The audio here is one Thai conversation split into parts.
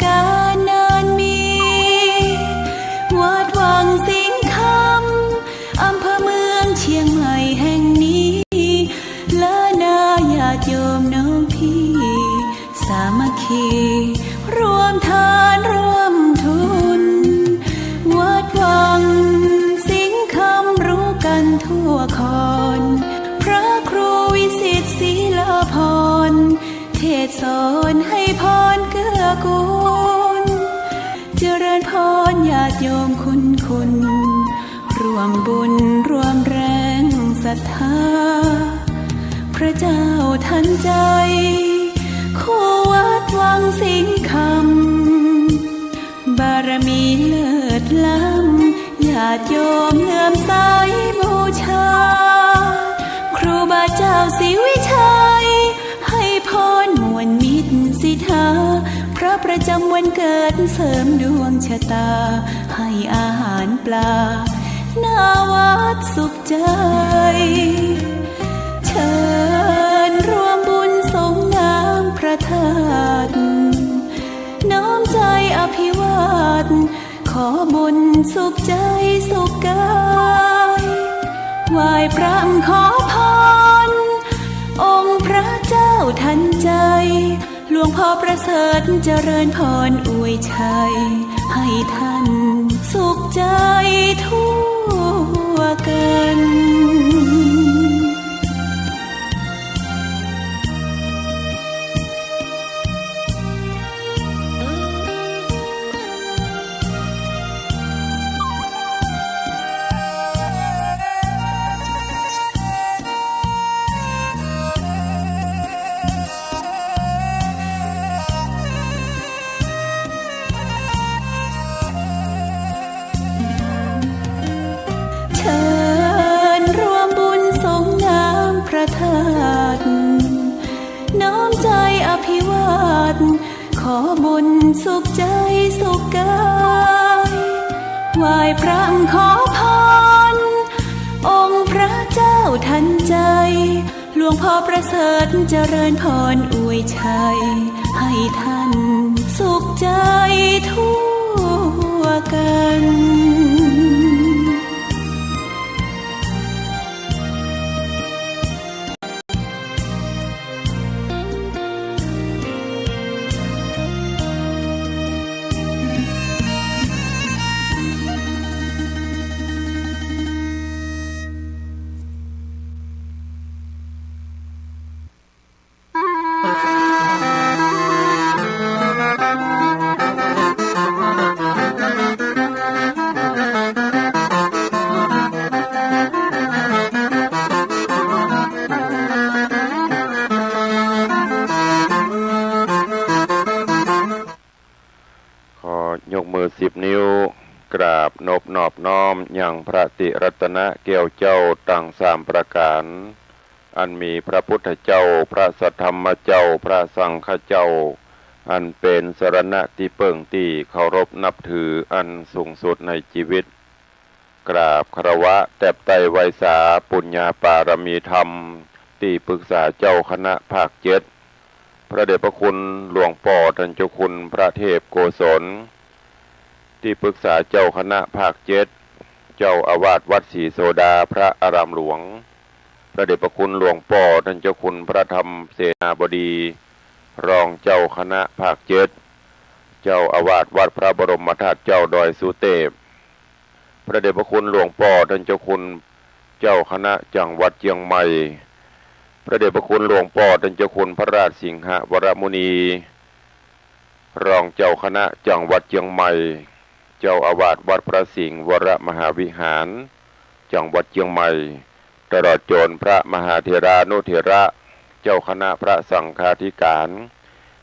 การนานมีวัดวังสิงห์คำอำเภอเมืองเชียงใหม่แห่งนี้และนาญาติโยมน้องพี่สามัคคีรวมทานร่วมทุนวัดวังสิงห์คำรู้กันทั่วคอนพระครูวิสิทธิ์ศีลาภรณ์เทศสอนให้พรเกื้อกูลเจริญพรญาติโยมคุณร่วมบุญร่วมแรงศรัทธาพระเจ้าทันใจคู่วัดวังสิงห์คำบารมีเลิศล้ำญาติโยมเลื่อมใสบูชาครูบาเจ้าศรีวิชัยให้พรมวลมิตรสิทธาพระประจำวันเกิดเสริมดวงชะตาให้อาหารปลาหน้าวัดสุขใจเชิญร่วมบุญสงน้ำพระธาตุน้อมใจอภิวาทขอบุญสุขใจสุขกายไหว้พระขอพรองค์พระเจ้าทันใจหลวงพ่อประเสริฐเจริญพรอวยชัยให้ท่านสุขใจทั่วกันน้อมใจอภิวาทขอบุญสุขใจสุขกายไหว้พระขอพรองค์พระเจ้าทันใจหลวงพ่อประเสริฐเจริญพรอวยชัยให้ท่านสุขใจทั่วกัน10 นิ้วกราบนบนอบน้อมอย่างพระติรัตนแก้วเจ้าตั้ง3 ประการอันมีพระพุทธเจ้าพระสัทธรรมเจ้าพระสังฆเจ้าอันเป็นสรณะที่เปิ่งที่เคารพนับถืออันสูงสุดในชีวิตกราบคารวะแตบไตไวสาปุญญาปารมีธรรมที่ปรึกษาเจ้าคณะภาค7พระเดชพระคุณหลวงพ่อท่านเจ้าคุณพระเทพโกศลที่ปรึกษาเจ้าคณะภาค7เจ้าอาวาสวัดศรีโสดาพระอารามหลวงพระเดชพระคุณหลวงพ่อท่านเจ้าคุณพระธรรมเสนาบดีรองเจ้าคณะภาค7เจ้าอาวาสวัดพระบรมธาตุเจ้าดอยสุเทพพระเดชพระคุณหลวงพ่อท่านเจ้าคุณเจ้าคณะจังหวัดเชียงใหม่พระเดชพระคุณหลวงพ่อท่านเจ้าคุณพระราชสิงหวรมุนีรองเจ้าคณะจังหวัดเชียงใหม่เจ้าอาวาสวัดพระสิงห์วรมหาวิหารจังหวัดเชียงใหม่ตลอดจนพระมหาเถรานุเถระเจ้าคณะพระสังฆาธิการ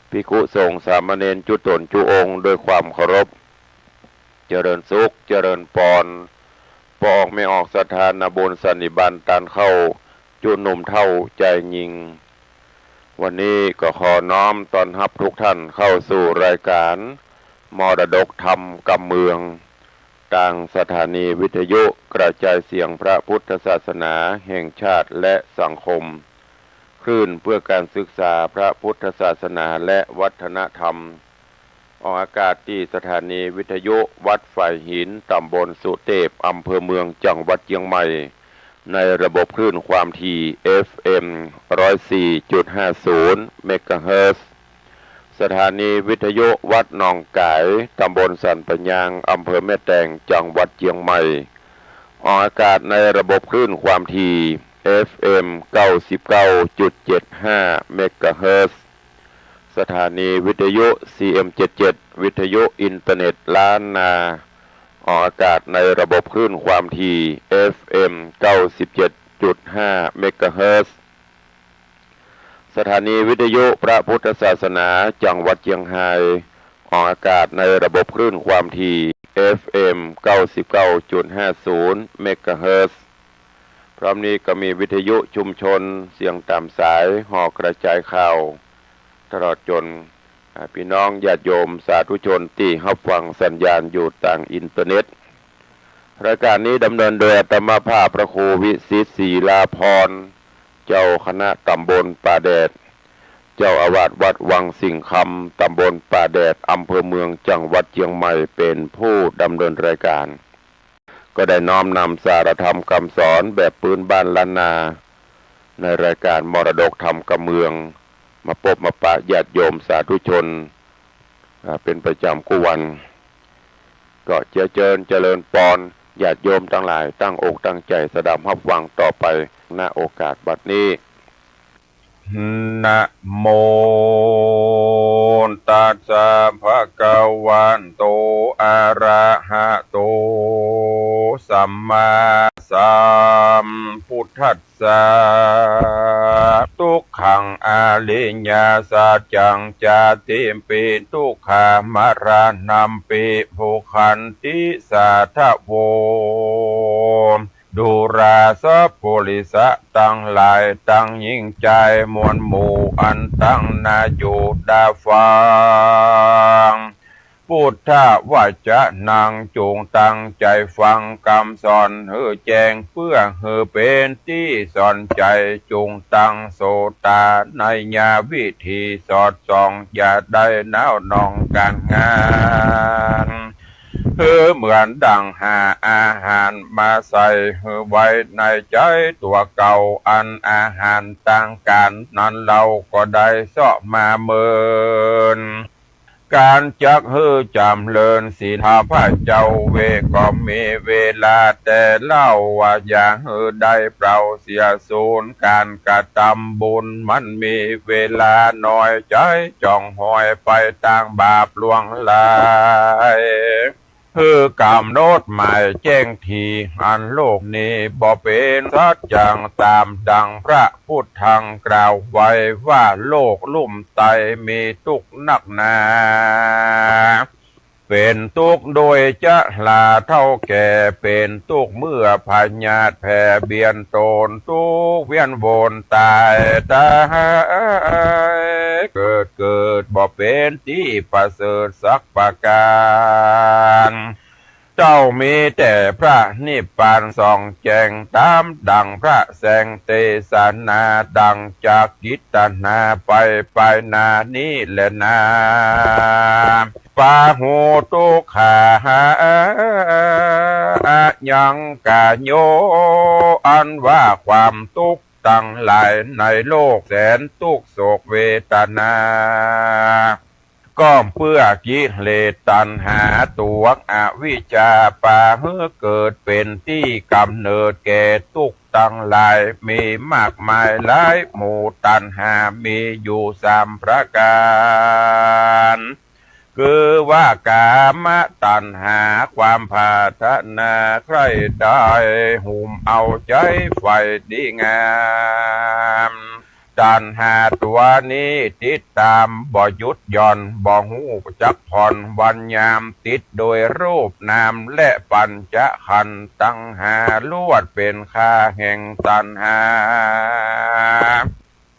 ภิกขุสงฆ์สามเณรจุตนจุองค์โดยความเคารพเจริญสุขเจริญปอนปอกไม่ออกสถานบุญสันนิบาตตานเข้าจุหนุ่มเท่าใจยิงวันนี้ก็ขอน้อมต้อนรับทุกท่านเข้าสู่รายการมรดกธรรมกำเมืองทางสถานีวิทยุกระจายเสียงพระพุทธศาสนาแห่งชาติและสังคมคลื่นเพื่อการศึกษาพระพุทธศาสนาและวัฒนธรรม ออกอากาศที่สถานีวิทยุวัดฝ่ายหินตำบลสุเทพอำเภอเมืองจังหวัดเชียงใหม่ในระบบคลื่นความถี่ FM 104.50 เมกะเฮิรตซ์สถานีวิทยุวัดหนองกายตำบลสันปะยางอำเภอแม่แตงจังหวัดเชียงใหม่ออกอากาศในระบบคลื่นความถี่ FM 99.75 เมกะเฮิรตซ์สถานีวิทยุ CM77 วิทยุอินเทอร์เน็ตล้านนาออกอากาศในระบบคลื่นความถี่ FM 97.5 เมกะเฮิรตซ์สถานีวิทยุพระพุทธศาสนาจังหวัดเชียงรายออกอากาศในระบบคลื่นความถี่ FM 99.50 เมกะเฮิรตซ์พร้อมนี้ก็มีวิทยุชุมชนเสียงตามสายห่อกระจายข่าวตลอดจนพี่น้องญาติโยมสาธุชนที่รับฟังสัญญาณอยู่ต่างอินเทอร์เน็ตรายการนี้ดำเนินโดยอาตมาภาพพระครูวิสิตศรีลาภรณ์เจ้าคณะตำบลป่าแดดเจ้าอาวาสวัดวังสิงคำตำบลป่าแดดอำเภอเมืองจังหวัดเชียงใหม่เป็นผู้ดำเนินรายการก็ได้น้อมนำสารธรรมคำสอนแบบพื้นบ้านล้านนาในรายการมรดกธรรมกับเมืองมาพบมาปะญาติโยมสาธุชนเป็นประจำกู้วันก็เจริญปอนญาติโยมทั้งหลายตั้งอกตั้งใจสดับรับฟังต่อไปณโอกาสบัดนี้นะโมตัสสะภะคะวันโตอะระหะโตสัมมาสัมพุทธัสสะทุกขังอริยสัจจังจาติปิทุกขามรณัมปิภูคันติสาทะโวดูราสะโพลิสะตั้งหลายตั้งยิ่งใจมวลหมู่อันตั้งนาอยู่ดาฟังพุทธวจนังจงตั้งใจฟังคำสอนเฮือแจ้งเพื่อเฮือเป็นที่สอนใจจงตั้งโสตาในญาวิธีสอดส่องอย่าได้น้าวนองการงานเหมือนดังหาอาหารมาใส่ไว้ในใจตัวเก่าอันอาหารต่างกันนั้นเราก็ได้เสาะมาเมินการจักจำเลินศีลพระเจ้าเวก็มีเวลาแต่เล่าว่าอย่าได้เปล่าเสียสูญการกระทำบุญมันมีเวลาน้อยใจจ้องหอยไปต่างบาปลวงลายกำหนดหมายแจ้งทีอันโลกนี้บ่เป็นสัจจังตามดังพระพุทธังกล่าวไว้ว่าโลกลุ่มไตมีทุกข์นักหนาเป็นทุกข์โดยจะลาเท่าแก่เป็นทุกข์เมื่อพญาติแผ่เบียนตนทุกข์เวียนวนตายตายเกิดบ่เป็นที่ประเสริฐสักประการเจ้ามีแต่พระนิพพานส่องแจ้งตามดังพระแสงเตสนาดังจากกิตนาไปนานี้แหละนาปาหูตุขายังกาโยอันว่าความทุกข์ตั้งหลายในโลกแสนทุกข์โศกเวทนาก็เพื่อกิเลสตัณหาตัวอวิชชาปาเกิดเป็นที่กำเนิดแก่ทุกข์ตั้งหลายมีมากมายหลายหมู่ตัณหามีอยู่3 ประการคือว่ากามตัณหาความปรารถนาใครได้หุ่มเอาใจไฟดีงามตัณหาตัวนี้ติดตามบ่หยุดหย่อนบ่หูจักผ่อนวันยามติดโดยรูปนามและปัญจขันธ์ตั้งหาลวดเป็นค่าแห่งตัณหา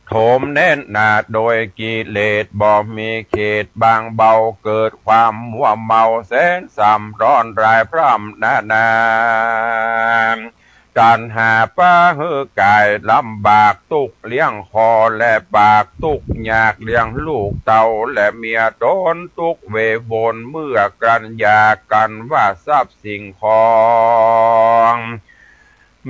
โถมแน่นหนาโดยกิเลสบ่มีเขตบางเบาเกิดความมัวเมาแสนซ้ำร้อนรายพร่ำนา ตัณหาปะหือกายลำบากตุกเลี้ยงคอและปากตุกยากเลี้ยงลูกเต่าและเมียโดนตุกเวบนเมื่อกันยากันว่าทรัพย์สิ่งของ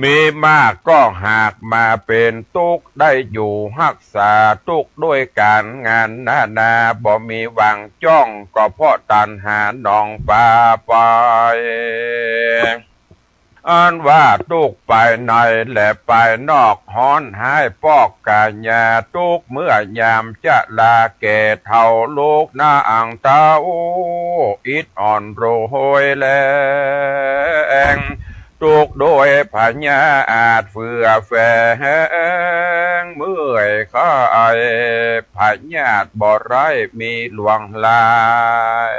มีมากก็หากมาเป็นตุกได้อยู่รักษาตุกด้วยการงานนาบ่มีวางจ้องก็เพราะตัณหาหนองปาไปอันว่าตุกไปในและไปนอกฮ้อนหายปอกกาญาตุกเมื่อยามจะลาแก่เท่าลูกหน้าอ่างเต้าอิดอ่อนโรยแรงตุกโดยพญาอาจเฟื่อแฝงเมื่อยข้าไอพญาตบ่ไรมีหลวงลาย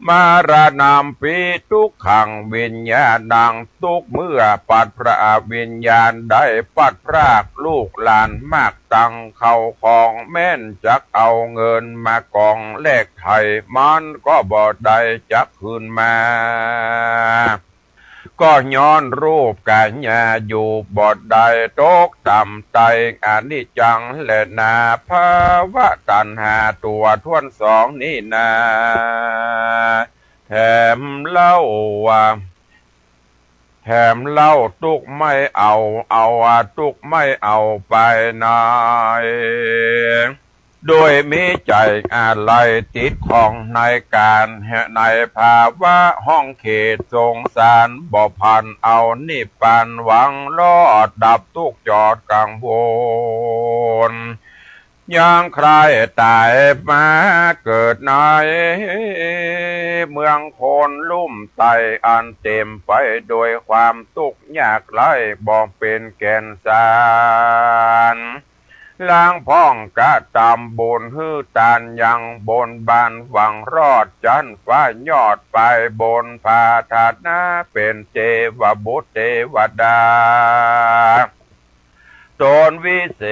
มารานามปีทุกขังวิญญาณดังทุกเมื่อปัดพระวิญญาณได้ปัดพรากลูกหลานมากตังเข้าของแม่นจักเอาเงินมากองแลกไทยมันก็บ่ได้จักคืนมาก็ย้อนรูปกายญาอยู่บ่ได้ตกต่ำไตอนิจจังและนาภาวะตัณหาตัวทวนสองนี่นาแถมเล่าตุกไม่เอาตุกไม่เอาไปไหนโดยมีใจอะไรติดของในการในภาวะห้องเขตสงสารบ่พันเอานิพพานหวังรอดดับทุกจอดกังวลยังใครตายมาเกิดในเมืองคนลุ่มไตอันเต็มไปโดยความทุกข์ยากไร้บ่เป็นแก่นสารล้างพ้องกะตามบนฮื้อตานยังบนบานหวังรอดจันฟ้ายอดไปบนผาถาดนาเป็นเทวบุตรเทวดาตนวิเศ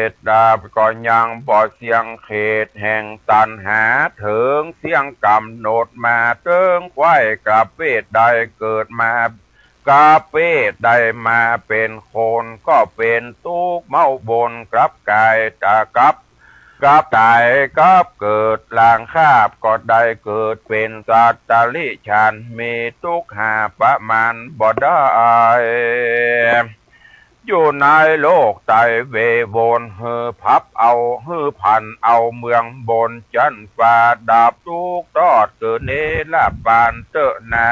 ษดาบก็ยังบ่เสียงเขตแห่งตันหาถึงเสียงกำหนดมาเติงไว้กับเวทใดเกิดมากาเป้ได้มาเป็นคนก็เป็นตุกเมาบนกลับกายตากับตายกับเกิดลางคาบก็ได้เกิดเป็นสัตตลิชันมีตุกหาประมาณบ่ได้อยู่ในโลกไตเวโวนฮือพับเอาฮือพันเอาเมืองบนจันฟ้าดาบตุกตอดเกิดเนลาบานเตนา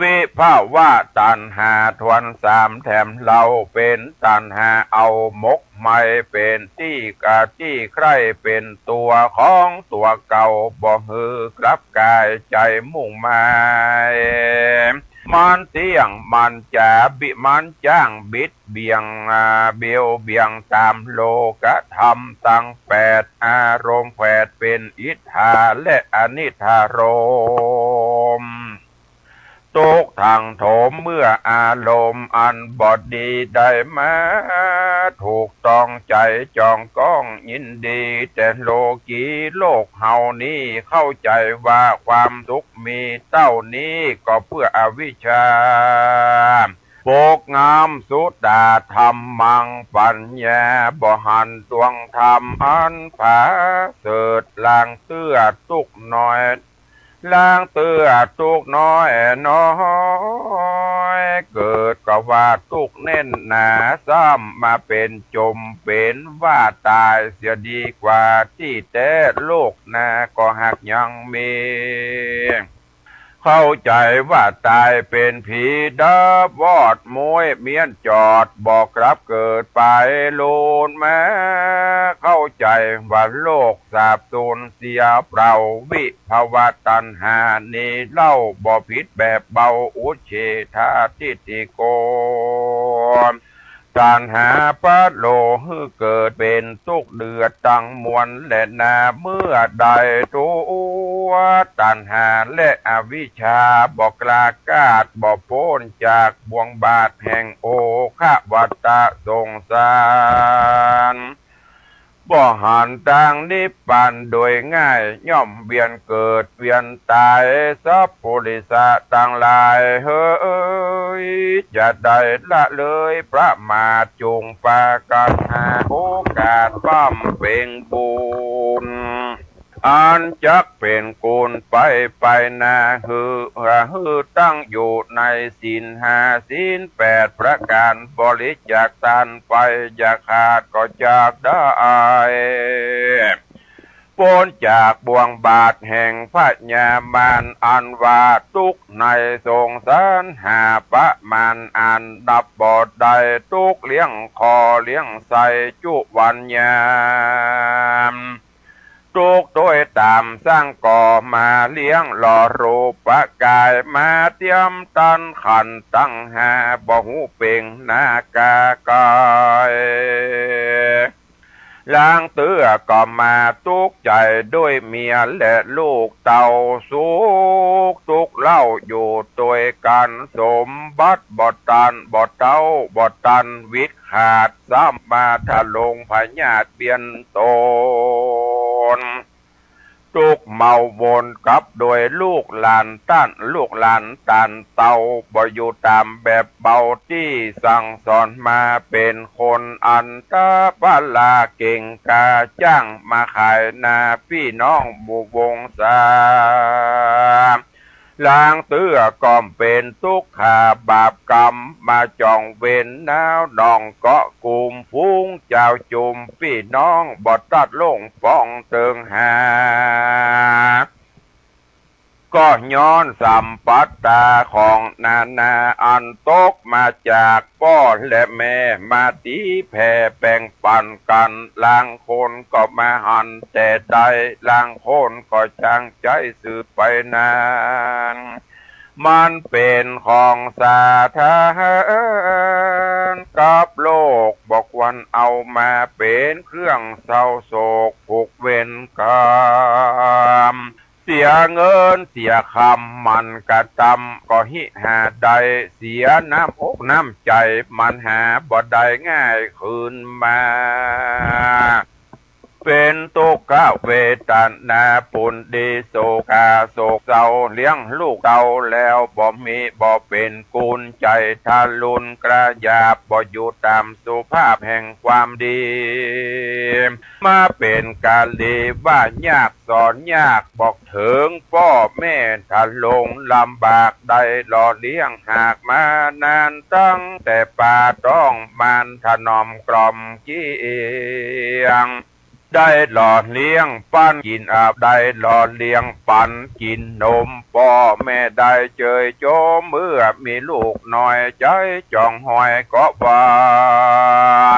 วิภาวะตัณหาทวนสามแถมเราเป็นตัณหาเอามกไม่เป็นที่กะที่ใครเป็นตัวของตัวเก่าบ่ฮือกลับกายใจมุ่งหมายมันเที่ยงมันจะบิมันจ้างบิดเบียงเบียวเบียงตามโลกธรรมตั้งแปดอารมณ์แปดเป็นอิทธาและอนิธารมณ์ตกทางโถมเมื่ออารมณ์อันบอดดีได้มาถูกต้องใจจองก้องยินดีแต่โลกีโลกเฮานี้เข้าใจว่าความทุกข์มีเต้านี้ก็เพื่ออวิชชาโปกงามสุดาธรรมมังปัญญาบ่หันตวงธรรมอันผาเสดลางเตื้อตุกน้อยล้างเตื้อตุกน้อยเกิดก็ว่าตุกเน่นหนาซ้ำมาเป็นจมเป็นว่าตายเสียดีกว่าที่แต่โลกนาก็หักยังมีเข้าใจว่าตายเป็นผีดับวอดมวยเมียนจอดบอกกลับเกิดไปโลนแม้เข้าใจว่าโลกสาบสูญเสียเปล่าวิภาวะตัณหานี้เล่าบ่ผิดแบบเบาอุเฉทาทิฏฐิโกตัณหาปัดโลหือเกิดเป็นทุกเดือดตั้งมวลและนาเมื่อใดตัวตัณหาและอวิชชาบอกกลากาดบอกพ้นจากบ่วงบาทแห่งโอคะวัตตะสงสาร บ่หันทางนิพพานโดยง่ายย่อมเวียนเกิดเวียนตายสัพพุริสะต่างหลายเฮ้ยจะได้ละเลยประมาทจงปากันหาโอกาสปั้มเป็นบุญอันจักเป็นกูลไปนาฮือตั้งอยู่ในศีลห้าศีลแปดประการบริจาคทานไปอยากขาดก็จากได้พ้นจากบ่วงบาทแห่งพระญามารอันว่าทุกในสงสารหาประมาณอันดับบอดใดทุกเลี้ยงคอเลี้ยงใส่จุวันยามทุกโดยตามสร้างก่อมาเลี้ยงหล่อรูปกายมาเตรียมตันขันตั้งหาบ่หูเป่งนากากายล้างเตื้อก็มาทุกใจด้วยเมียและลูกเต่าสุกทุกเล่าอยู่ตัวกันสมบัติบอตันบอเต้าบอตันวิทขาดซ้ำมาทะลงพญาตเบียนตนทุกเมาวนกับโดยลูกหลานต้านลูกหลานตันเต่าบ่อยู่ตามแบบเบาที่สั่งสอนมาเป็นคนอันตาปาลาเก่งกาจ้างมาขายนาพี่น้องบุวงศาล้างเตื้อก่อมเป็นทุกขาบาปกรรมมาจองเว้นนาวดองเกาะกลุ่มฟุ้งเจ้าจุมพี่น้องบอดตัดลงป้องเติงหาก็ย้อนสัมปัตตาของนาอันตกมาจากพ่อและแม่มาตีแผ่แบ่งปันกันลางคนก็มาหันแต่ใดลางคนก็จังใจสืบไปนานมันเป็นของสาธารกับโลกบอกวันเอามาเป็นเครื่องเศร้าโศกผูกเวรกรรมเสียเงินเสียคำมันกระทำก็หิหาใดเสียน้ำอกน้ำใจมันหาบ่ได้ง่ายคืนมาเป็นตุกขเวทนาปุณดีโศกาโศกเศร้าเลี้ยงลูกเต่าแล้วบ่มีบ่เป็นกุลใจทารุณกระยาบบ่อยู่ตามสุภาพแห่งความดีมาเป็นกาลีว่ายากสอนยากบอกถึงพ่อแม่ถ้าลงลำบากได้หล่อเลี้ยงหากมานานตั้งแต่ป่าต้องมันถนอมกล่อมเกียงได้หล่อเลี้ยงปั้นกินอาบได้หล่อเลี้ยงปันกินนมพ่อแม่ได้เจยโจมเมื่อมีลูกน้อยใจจ่องหอยก็บา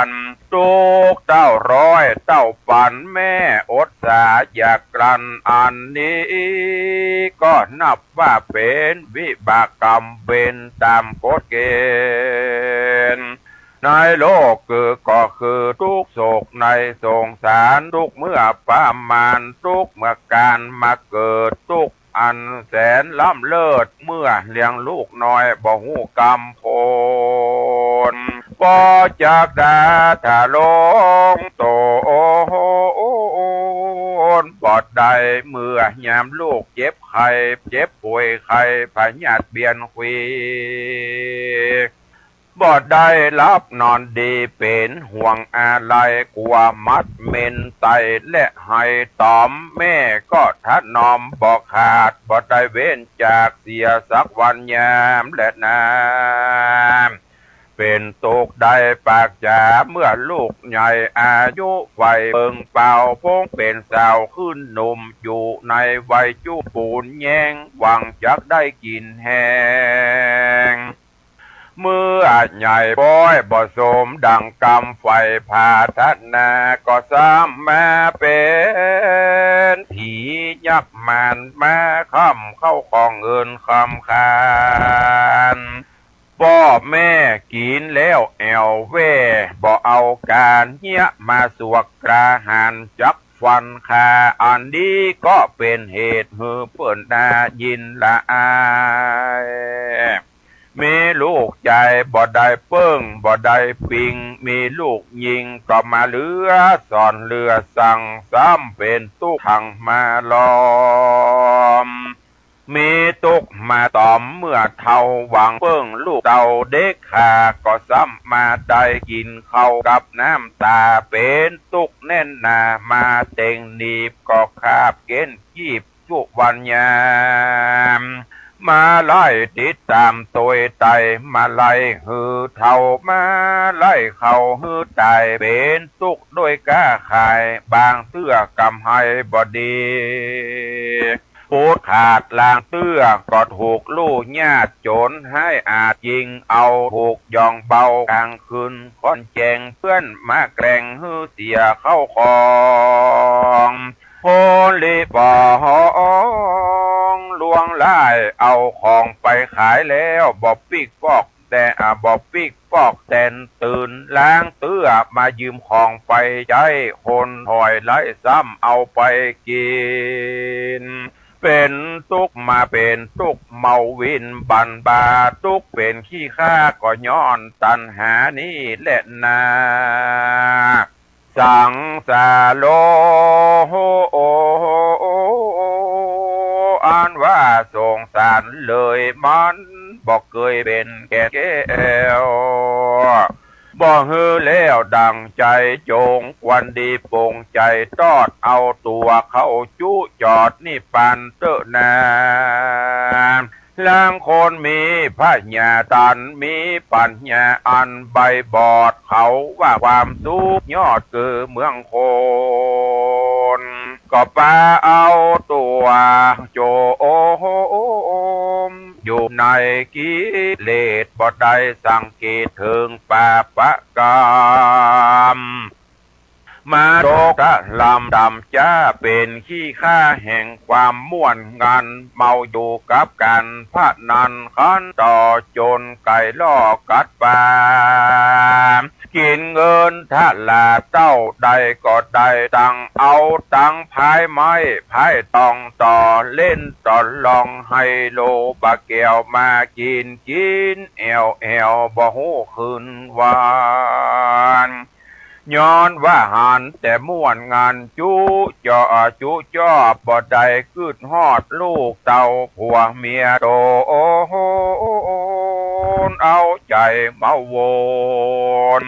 นทุกเต้าร้อยเต้าปันแม่อดสาอยากกลั้นอันนี้ก็นับว่าเป็นวิบากกรรมเป็นตามกฎเกณฑ์ในโลกก็คือทุกโศกในสงสารทุกเมื่อประมาณทุกเมื่อการมาเกิดทุกอันแสนล้ำเลิศเมื่อเลี้ยงลูกน้อยบ่หูกรรมโพนปอจากดาถาลงโตนปอดใดเมื่อยามลูกเจ็บไข้เจ็บป่วยไข้พญาติเบียนคุยบ่ได้รับนอนดีเป็นห่วงอะไรกลัวมัดเมนไตและให้ตอมแม่ก็ทัดนอมบ่ขาดบ่ได้เว้นจากเสียสักวันยามและน้ำเป็นตกได้ปากจ๋าเมื่อลูกใหญ่อายุไฟเบิ่งเป่าพงเป็นสาวขึ้นหนุ่มอยู่ในวัยจูปูนแยงหวังจักได้กินแห้งเมื่อใหญ่ป้อยบ่สมดังกำไฟพาทัดนาก็ซ้ำมาเป็นผียักษ์มันมาค่ำเข้าของเงินคำคานพ่อแม่กินแล้วแอวเว่บ่เอาการเหี้ยมาสวกกระหันจักฟันคาอันนี้ก็เป็นเหตุหือเปิ่นนายินละอาย มีลูกใจบ่ได้เปิ้งบ่ได้ปิงมีลูกยิงก็มาเรือสอนเรือสั่งซ้ำเป็นตุกทางมาล้อมมีตุกมาตอมเมื่อเท่าหวังเปิ้งลูกเต่าเด็กขาก็ซ้ำมาได้กินเข้ากับน้ำตาเป็นตุกแน่นหนามาเต็งหนีบก็คาบเกณฑ์กีบจุวันยามมาไล่ติดตามตัวไตมาไล่หือเท่ามาไล่เขาหือตายเป็นตุกด้วยก้าขายบางเตื้อกำให้บดีพูดขาดลางเตื้อก็ถูกลู่ญาติโจรให้อาจยิงเอาถูกยองเบากลางคืนค่อนแจงเพื่อนมาแกล้งฮือเสียเข้าของโพลีปองลวงไล่เอาของไปขายแล้วบ่ปิกปอกแต่บ่ปิกปอกแตนตื่นล้างเตื้อมายืมของไปใจคนถอยไล่ซ้ำเอาไปกินเป็นตุกมาเป็นตุกเมาวินบันบาตุกเป็นขี้ข้าก็ย้อนตันหานี่แหละนาสังสาโลโออันว่าสงสารเลยมันบอกเคยเป็นแก่แก้วบ่ฮือแล้วดังใจจงควันดีปงใจตอดเอาตัวเข้าจุจอดนี่ปานเตอะนาลางคนมีพระญาตันมีปัญญาอันใบบอดเขาว่าความสุขยอดคือเมืองโคนก็ปาเอาตัวโจโอมอยู่ในกิเลสบ่ได้สังเกตถึงปาปะกรรมมาโรกะลำดำจ้าเป็นขี้ข้าแห่งความม่วนงันเมาอยู่กับกันพระนันขันต่อจนไก่ล่อกัดปากินเงินถ้าลาเต้าใดก็ได้ตังเอาตังพายไม้พายตองต่อเล่นต่อลองให้โลบะแก้วมากินแอวบ่หูคืนวานย้อนว่าหันแต่ม่วนงานจุจ่อบ่ได้กึดฮอดลูกเต่าผัวเมียโตเอาใจมาวน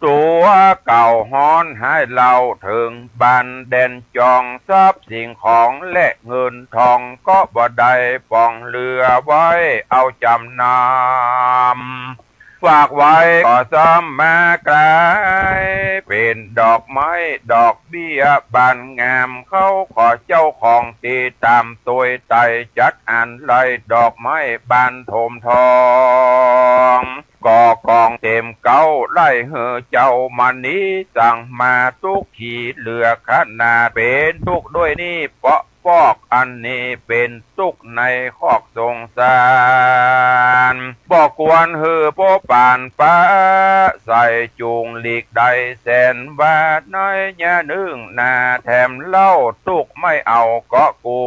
ตัวเก่าฮ้อนให้เราถึงบันเด่นจองทรัพย์สิ่งของและเงินทองก็บ่ได้ปองเรือไว้เอาจำนำฝากไว้ก็ซ้ำมากลายเป็นดอกไม้ดอกเบี้ยบานงามเขาขอเจ้าของตีตามตัวไตจัดอันไล่ดอกไม้บานโถมทองก่อกองเต็มเก้าไล่เหือเจ้ามันนี้สั่งมาทุกขีเหลือขนาดเป็นทุกด้วยนี่เปาะปอกอันนี้เป็นตุกในคอกสงสารบอกกวนหือโปปานป้าใส่จูงหลีกใดแสนบาทน้อยยะนึ่งนาแถมเล่าตุกไม่เอาก็กู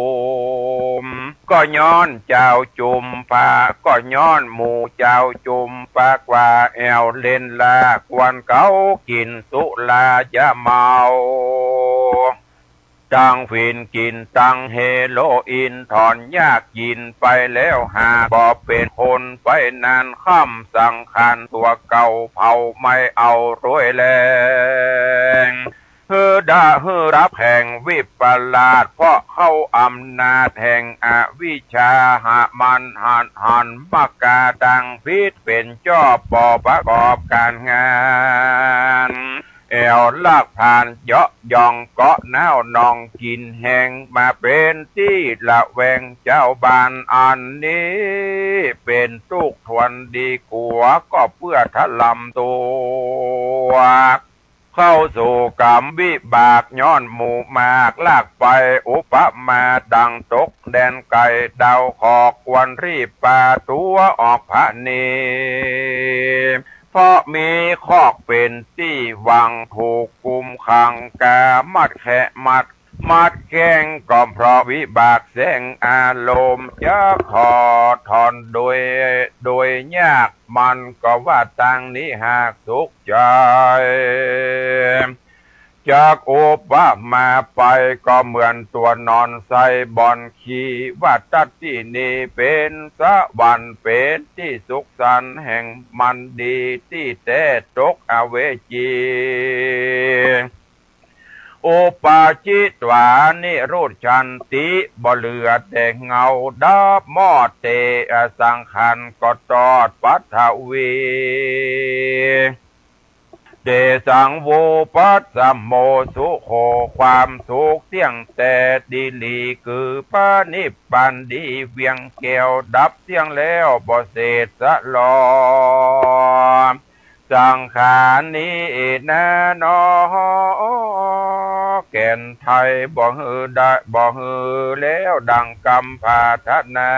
มก็ย้อนเจ้าจุมปาก็ย้อนหมู่เจ้าจุมปากว่าแอวเล่นลากวนเกากินสุลาจะเมาตั้งฟินกินตั้งเฮโรอีนถอนยากยินไปแล้วหาบ่เป็นคนไปนานค่ำสังขารตัวเก่าเผาไม่เอารวยแรงฮือรับแห่งวิปลาสเพราะเข้าอำนาจแห่งอวิชชาหามันหันมากาดังพิษเป็นจ้อปอประกอบการงานแอวลากผ่านเยาะยองเกาะแนวนองกินแหงมาเป็นที่ละแวงเจ้าบ้านอันนี้เป็นทุกทวนดีกัวก็เพื่อทะลำตัวเข้าสู่กรรมวิบากย้อนหมู่มากลากไปอุปมาดังตกแดนไก่ดาวขอกวันรีบปาตัวออกพระเนเพราะมีคอกเป็นที่วังถูกกุมขังกามัดแขะมัด มัดแข้งก็เพราะวิบากแสงอารมณ์จะขอถอนโดยยากมันก็ว่าตังนี้หากสุขใจจากโอปะมาไปก็เหมือนตัวนอนใส่บอนขี้ว่าตัดที่นี่เป็นสวรรค์เป็นที่สุขสันต์แห่งมันดีที่แต่ตกอเวจีโอปาจิตวานิโรธชันติบ่เหลือแต่เงาดับมอดเตอสังขันก็ตอดปัทวีเดสังโวปัสสมโมสุโขความสุขเที่ยงแต่ดีลีคือพระนิพพานดีเวียงแก้วดับเที่ยงแล้วบ่เศษสะลอสังขารนี้นะนอแก่นไทยบ่ฮือได้บ่ฮือแล้วดังกำพาทนา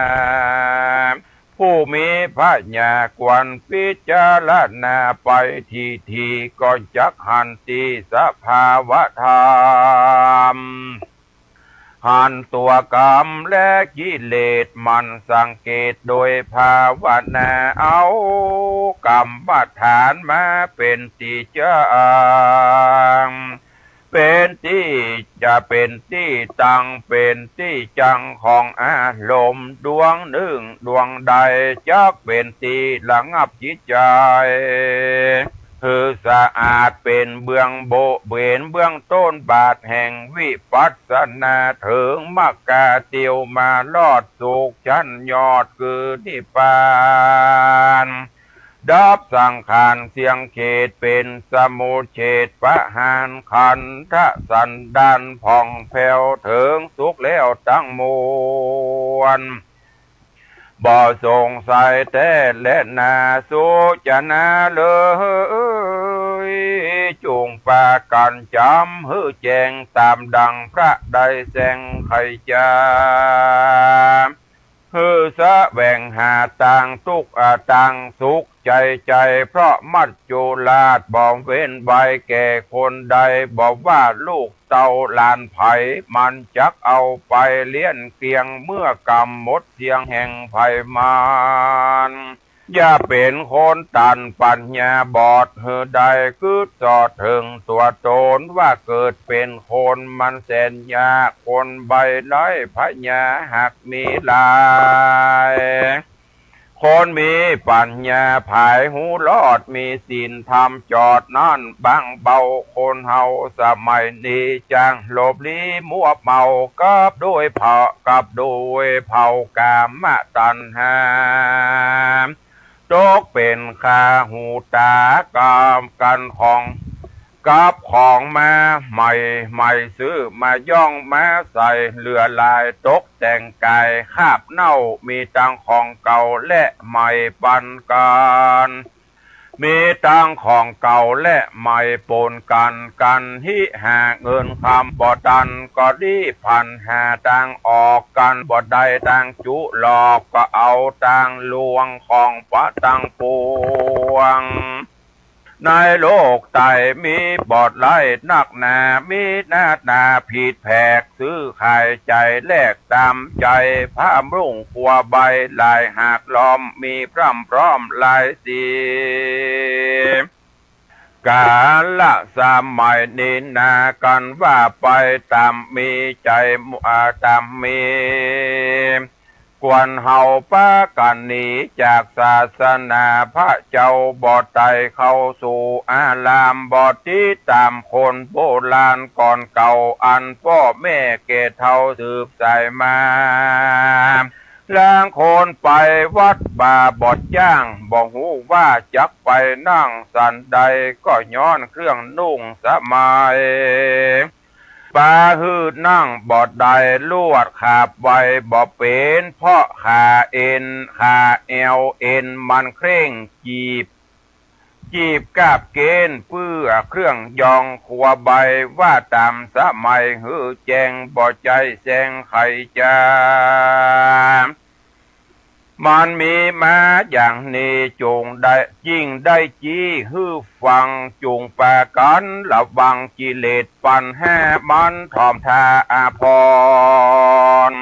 ผู้มีพระญากวนพิจารณาไปทีก็จักหันติสภาวะธรรมหันตัวกรรมและกิเลสมันสังเกตโดยภาวนาเอากรรมฐานมาเป็นที่จังเป็นที่จะเป็นที่ตั้งเป็นที่จังของอารมณ์ดวงหนึ่งดวงใดจักเป็นที่ระงับจิตใจคือสะอาดเป็นเบื้องโบเบือนเบื้องต้นบาทแห่งวิปัสสนาถึงมรรคเตียวมาลอดสุขชั้นยอดคือนิพพานดับสังขารเสียงเขตเป็นสมุเฉดปะหานขันธสันดานผ่องแผ้วถึงสุขแล้วตั้งมวลบ่สงสัยแต่และนาสุจนาเลยจุงปากันจำฮือแจงตามดังพระใดแสงไขจาฮือสะแหว่งหาต่างทุกต่างสุขใจเพราะมัจจุราชบ่เว้นใบแก่คนใดบอกว่าลูกเต่าลานไผ่มันจักเอาไปเลี้ยนเกียงเมื่อกำหมดเสียงแห่งไผ่มานอย่าเป็นคนตันปัญญาบอดเหือใดคือจอดถึงตัวตนว่าเกิดเป็นคนมันแสนยากคนใบไร้พญาหักมีลายคนมีปัญญาภายหูรอดมีศีลธรรมจอดนั่นบางเบาคนเฮาสมัยนี้จังหลบลี้มัวเมากับด้วยเผากับด้วยเผากามตัณหาตกเป็นข้าหูตากามกันของกับของมาใหม่ซื้อมาย่องมาใส่เลือลายตกแต่งกายคาบเน่ามีตังของเก่าและใหม่ปันกันมีตังของเก่าและใหม่ปนกันฮิหาเงินคำบ่ดันก็รีพันหาตังออกกันบ่ได้ตังจุหลอกก็เอาตังลวงของปะตังปวงในโลกไตมีบอดไล่นักหนามีหน้าตาผิดแผกซื้อขายใจแลกตามใจพระรุ่งขัวใบลายหากล้อมมีพร่ำพร้อมลายสีกาละสมัยนินนากันว่าไปตามมีใจตามมีกวนเฮาป้ากันหนีจากศาสนาพระเจ้าบอดไตเข้าสู่อารามบอดที่ตามคนโบราณก่อนเก่าอันพ่อแม่เกศเท่าสืบสายมาล้างคนไปวัดบาบอดย่างบอกหูว่าจักไปนั่งสันใดก็ย้อนเครื่องนุ่งสมัยปาหืดนั่งบอดใดลวดขาบไว้บ่เป็นเพราะขาเอ็นขาเอวเอ็นมันเคร่งจีบกาบเกณฑ์เพื่อเครื่องยองขัวใบว่าตามสมัยหือแจงบ่ใจแสงไขจา มันมีมาอย่างนี้จงได้ยิ่งได้จี้ฮื้อฟังจงแปกันระวังกิเลสปันแห่มันทอมทาอาพร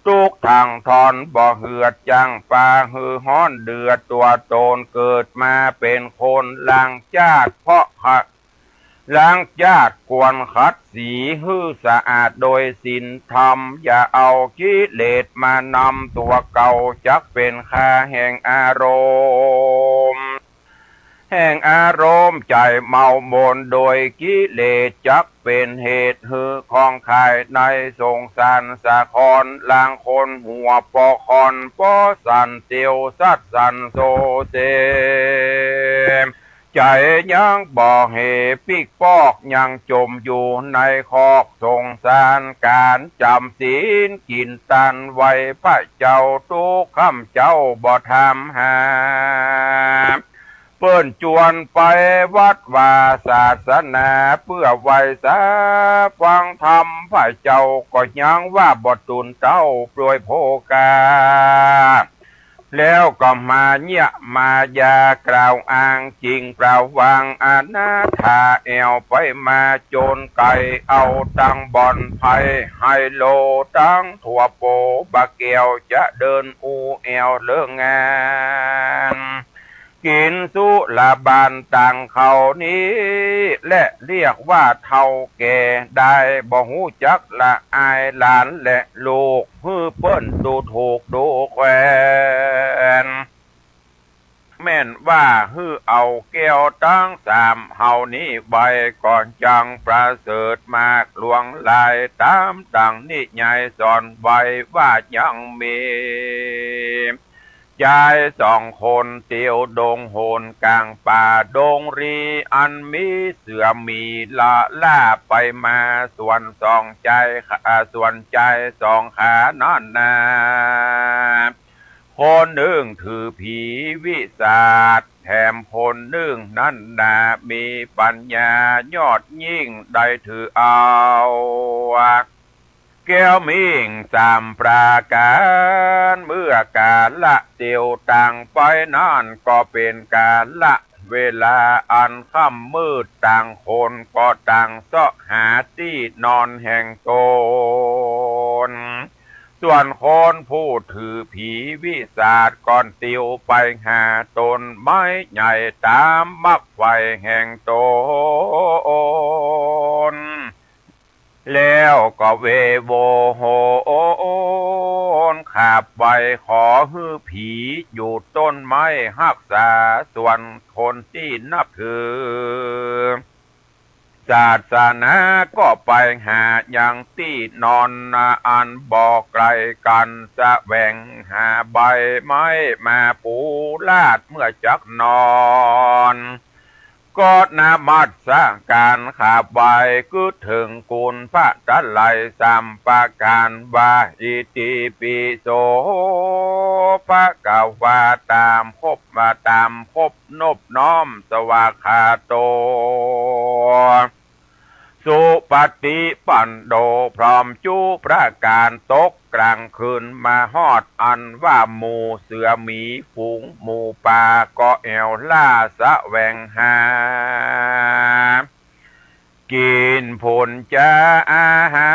ทุกทางทอนบ่เหือดจังปาฮือฮ้อนเดือดตัวโตนเกิดมาเป็นคนลังจาดเพราะล้างญาติกวนขัดสีฮื้อสะอาดโดยศีลธรรมอย่าเอากิเลสมานำตัวเก่าจักเป็นค่าแห่งอารมณ์ใจเมามนโดยกิเลสจักเป็นเหตุฮือของขายในสงสารสะคอนลางคนหัวปอคอนปอสันเตียวสัดสันโซเซใจยังบ่เหปิกปอกยังจมอยู่ในคอกสงสารการจำศีลกินตันไว้พระเจ้าทุกคำเจ้าบ่ทำหาเปิ้นจวนไปวัดว่าศาสนาเพื่อไว้สาฟังธรรมพระเจ้าก็ยังว่าบ่ตุนเต้าปลวยโภกาแล้วก็มาเนี่ยมายากล่าวอ้างจริงเปล่าวางอนาถาแอวไปมาโจรไก่เอาตั้งบ่อนไพ่ไฮโลตั้งถั่วโปบะเกียวจะเดินอูแอวเลิกงานกินสุลาบานต่างเขานี้และเรียกว่าเท่าแก่ได้บ่หูจักละอายหลานและลูกฮือเปิ้นดูถูกดูแควนแม่นว่าฮือเอาแก้วตั้งสามเฮานี้ใบก่อนจังประเสริฐมากหลวงลายตามดังนิยายสอนไว้ว่ายังมียายสองคนเตียวดงโหนกลางป่าดงรีอันมีเสือมีละล่าไปมาส่วนสองใจสองขานั่นนาคนหนึ่งถือผีวิสาทแถมคนหนึ่งนั่นนามีปัญญายอดยิ่งได้ถือเอาแก้วมิ่งสามปราการเมื่อกาลละเตียวต่างไปนั่นก็เป็นกาลละเวลาอันค่ำมืดต่างคนก็ต่างเสาะหาที่นอนแห่งตนส่วนคนผู้ถือผีวิสาทก่อนติวไปหาตนไม้ใหญ่ตามมักไฟแห่งตนแล้วก็เวโวโหนขับไปขอฮื้อผีอยู่ต้นไม้รักษาส่วนคนที่นับถือศาสนาก็ไปหาอย่างที่นอนอันบอกไกลกันแสวงหาใบไม้มาปูลาดเมื่อจักนอนก็นามัสการขาบใบก็ถึงกุลพระจันไลสัมปาการวาอิติปิโสพระกาวาตามคบมาตามคบนบน้อมสวาคาโตสุปฏิปันโดพร้อมจูประการตกกลางคืนมาฮอดอันว่าหมูเสือหมีฝูงหมูป่าก็แอวล่าสะแวงหากินผลจะอาหา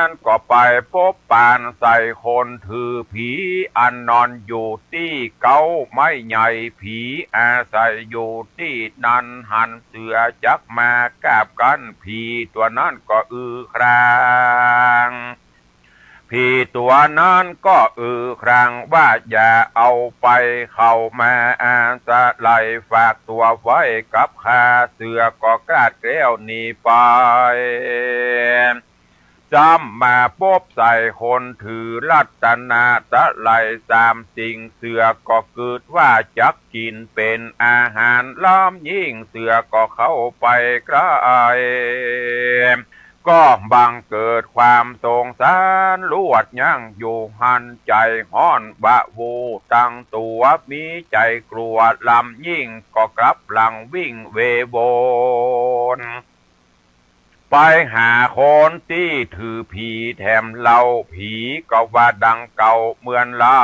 รก็ไปพบปานใส่คนถือผีอันนอนอยู่ที่เก้าไม้ใหญ่ผีอาศัยอยู่ที่นันหันเสือจักมากาบกันผีตัวนั้นก็ครางผีตัวนั้นก็ครางว่าอย่าเอาไปเข้ามาอาสะไลฝากตัวไว้กับข้าเสือก็กราดแก้วหนีไปจำมาพบใส่คนถือรัตนาตะไลสามสิ่งเสือก็เกิดว่าจักกินเป็นอาหารล้อมยิ่งเสือก็เข้าไปใกล้ก็บังเกิดความสงสารลวดยั่งอยู่หันใจห้อนบะวูตั้งตัวมีใจกลัวลำยิ่งก็กลับหลังวิ่งเวโบนไป ไปหาคนที่ถือผีแถมเล่าผีก็ว่าดังเก่าเหมือนลา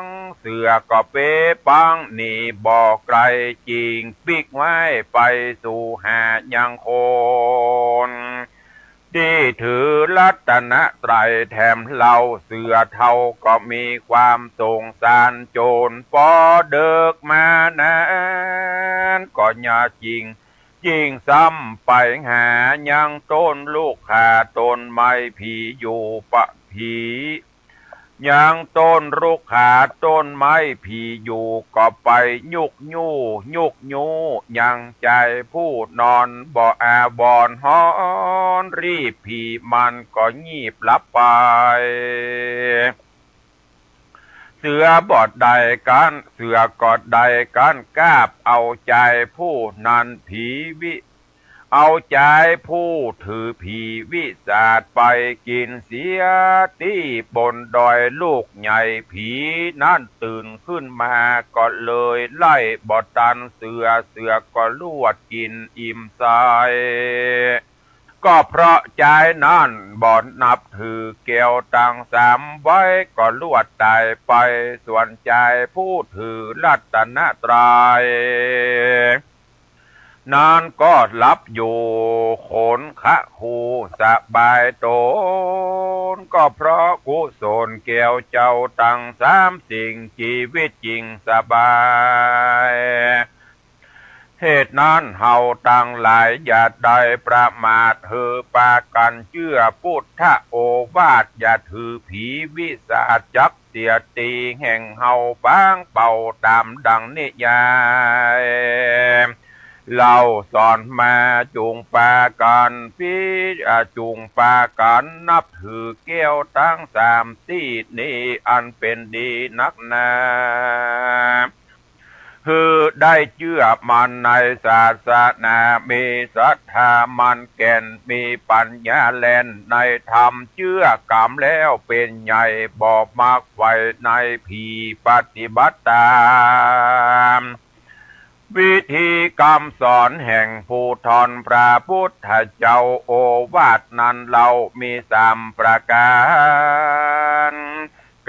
งเสือก็เป๊ปังนี่บอกไกลจริงปิกไว้ไปสู่หายังคนที่ถือรัตนตรัยแถมเล่าเสือเท่าก็มีความสงสารโจรปอเดิกมานานก็อย่าจริงซ้ำไปหายังต้นลูกขาต้นไม้ผีอยู่ปะผียังต้นลูกขาต้นไม้ผีอยู่ก็ไปยุกยูยังใจผู้นอนบ่อาบอนฮอนรีบผีมันก็งีบลับไปเสือบอดใดกันเสือกอดใดกันกาบเอาใจผู้นั้นผีเอาใจผู้ถือผีวิสาดไปกินเสียที่บนดอยลูกใหญ่ผีนั่นตื่นขึ้นมาก็เลยไล่บอดตันเสือก็ลวดกินอิ่มใจก็เพราะใจนั่นบ่นับถือเกี่ยวตังสามไว้ก็ลวดตายไปส่วนใจผู้ถือรัตนตรัยนานก็หลับอยู่ขนคะคูสบายตนก็เพราะกุศลเกี่ยวเจ้าตังสามสิ่งชีวิตจริงสบายเหตุนั้นเฮาตั้งหลายอย่าได้ประมาทเธอปากันเชื่อพุทธโอวาทอย่าถือผีวิสาจจักเสียตีแห่งเฮาบางเป่าตามดังนิยายเราสอนมาจุงปากันจุงปากันนับถือเกี้ยวทั้งสามที่นี้อันเป็นดีนักหนาคือได้เชื่อมันในศาสนามีศรัทธามันแก่นมีปัญญาแล่นในธรรมเชื่อกรรมแล้วเป็นใหญ่บอกมากไว้ในผีปฏิบัติตามวิธีกรรมสอนแห่งผู้ทอนพระพุทธเจ้าโอวาทนั้นเรามีสามประการ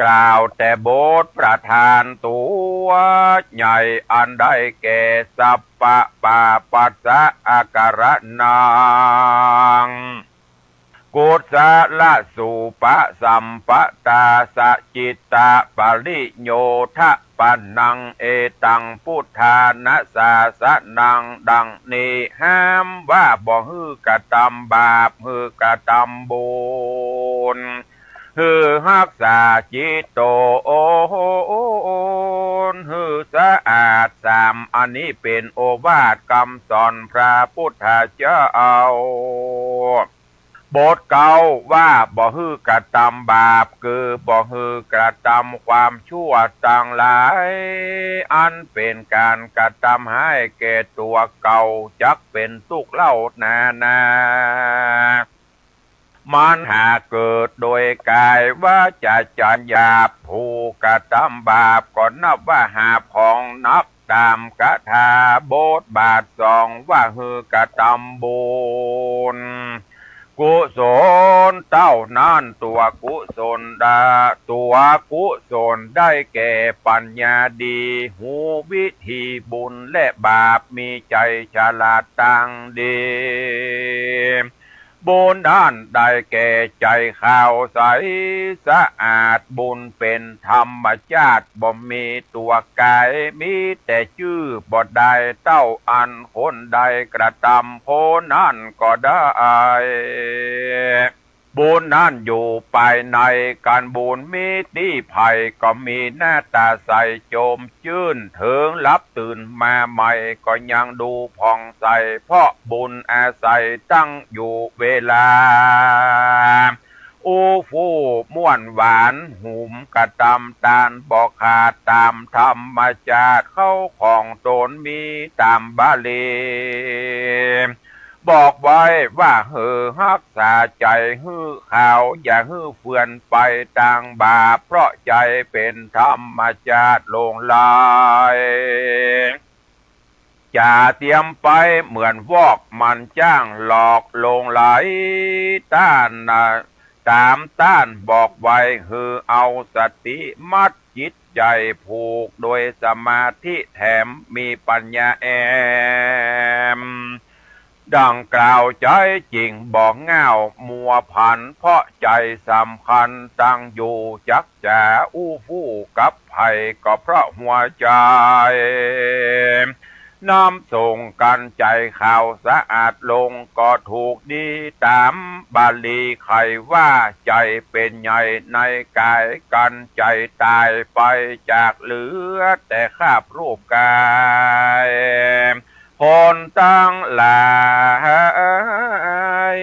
กล่าวแต่บทประธานตัวใหญ่อันได้แก่สัพพะปาปัสสะอาการนังกุศลสุปะสัมปตาสจิตตะปริโยทะปันนังเอตังพุทธานะสาสนังดังนี้ห้ามว่าบ่ฮือกะทำบาปฮือกะทำบุญฮือรักษาจิตโตโอนฮือสะอาดสามอันนี้เป็นโอวาทคำสอนพระพุทธเจ้าบทเก่าว่าบ่ฮือกระทำบาปคือบ่ฮือกระทำความชั่วต่างหลายอันเป็นการกระทำให้แก่ตัวเก่าจักเป็นทุกข์เล่านามันหากเกิดโดยกายว่าจะจันหยาบผู้กระทำบาปก็นับว่าหาของนักตามกถาบทบาทสองว่าฮือกระทำบุญกุศลเต้านั้นตัวกุศลได้แก่ปัญญาดีหูวิธีบุญและบาปมีใจฉลาดตังดีบุญด้านได้แก่ใจขาวใสสะอาดบุญเป็นธรรมชาติบ่มีตัวกายมีแต่ชื่อบ่ได้เต้าอันคนใดกระทำโพนั่นก็ได้บุญนั้นอยู่ภายในการบุญมีที่ภัยก็มีหน้าตาใสโจมชื่นถึงลับตื่นมาใหม่ก็ยังดูผ่องใสเพราะบุญอาศัยตั้งอยู่เวลาอูฟูม่วนหวานหุมกระตำตาลบอกขาดตามธรรมชาติเข้าของตนมีตามบาลีบอกไว้ว่ารักษาใจฮือข่าวอย่าฮือเฟื่อนไปต่างบาปเพราะใจเป็นธรรมชาติลงลาย จ่าเตรียมไปเหมือนวอกมันจ้างหลอกลงไหลต้านตามต้านบอกไว้คือเอาสติมัดจิตใจผูกโดยสมาธิแถมมีปัญญาแอมดังกล่าวใจจริงบอกเงามัวพันเพราะใจสำคัญตั้งอยู่จักจ๋าอู้ฟู่กับไผ่ก็เพราะหัวใจน้ำส่งกันใจข่าวสะอาดลงก็ถูกดีตามบาลีใครว่าใจเป็นใหญ่ในกายกันใจตายไปจากเหลือแต่คราบรูปกายคนตั้งหลาย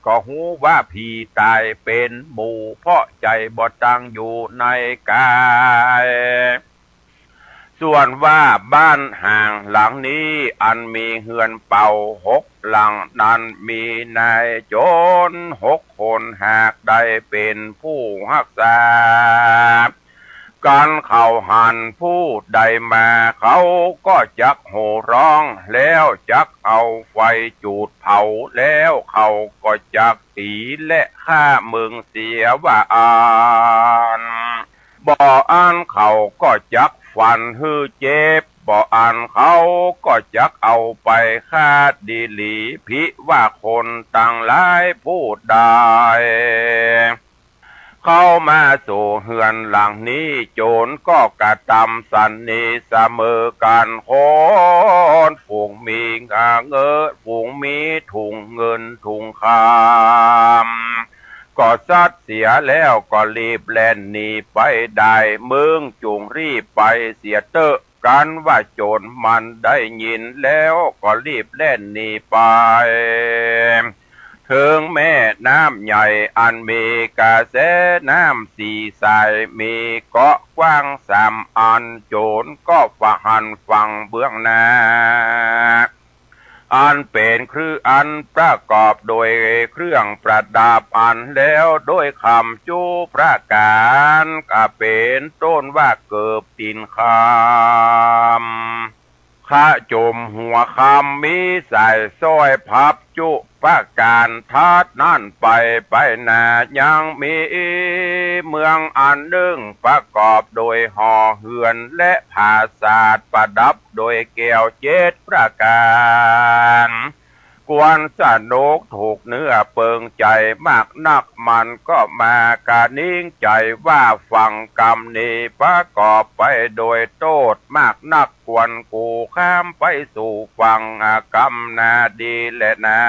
ก็หูว่าผีตายเป็นหมู่เพราะใจบ่ตั้งอยู่ในกายส่วนว่าบ้านห่างหลังนี้อันมีเฮือนเป่า6 หลังนั้นมีนายโจร6 คนหากได้เป็นผู้รักษาการเขาหันผู้ใดมาเขาก็จักโห่ร้องแล้วจักเอาไฟจูดเผาแล้วเขาก็จักตีและฆ่ามึงเสียว่าอ่านบ่อ่านเขาก็จักฟันฮือเจ็บบ่อ่านเขาก็จักเอาไปฆ่าดีหลีพิว่าคนต่างหลายพูดได้เข้ามาสู่เฮือนหลังนี้โจรก็กระทำสันนิเสมอกันโคนฝูงมีเงินฝูงมีถุงเงินถุงคำก็ซัดเสียแล้วก็รีบแล่นหนีไปได้มึงจุงรีบไปเสียเตอะกันว่าโจรมันได้ยินแล้วก็รีบแล่นหนีไปถึงแม่น้ำใหญ่อันมีกระแสน้ำสีสายมีเกาะกว้าง3 อันโจรก็ฝ่าหันฝั่งเบื้องหน้าอันเป็นคืออันประกอบโดยเครื่องประดับอันแล้วโดยคำจูประการก็เป็นต้นว่าเกิบตินคำข้าจมหัวคำมีใส่ซ้อยพับจุประการทัดนั่นไปนายังมีเมืองอันหนึ่งประกอบโดยหอเฮือนและผาศาสตร์ประดับโดยแก้ว7 ประการกวนสนุกถูกเนื้อเปิงใจมากนักมันก็มากะนิ่งใจว่าฟังกรรมนี้ประกอบไปโดยโทษมากนักกวนกูข้ามไปสู่ฟังกรรมนาดีและนา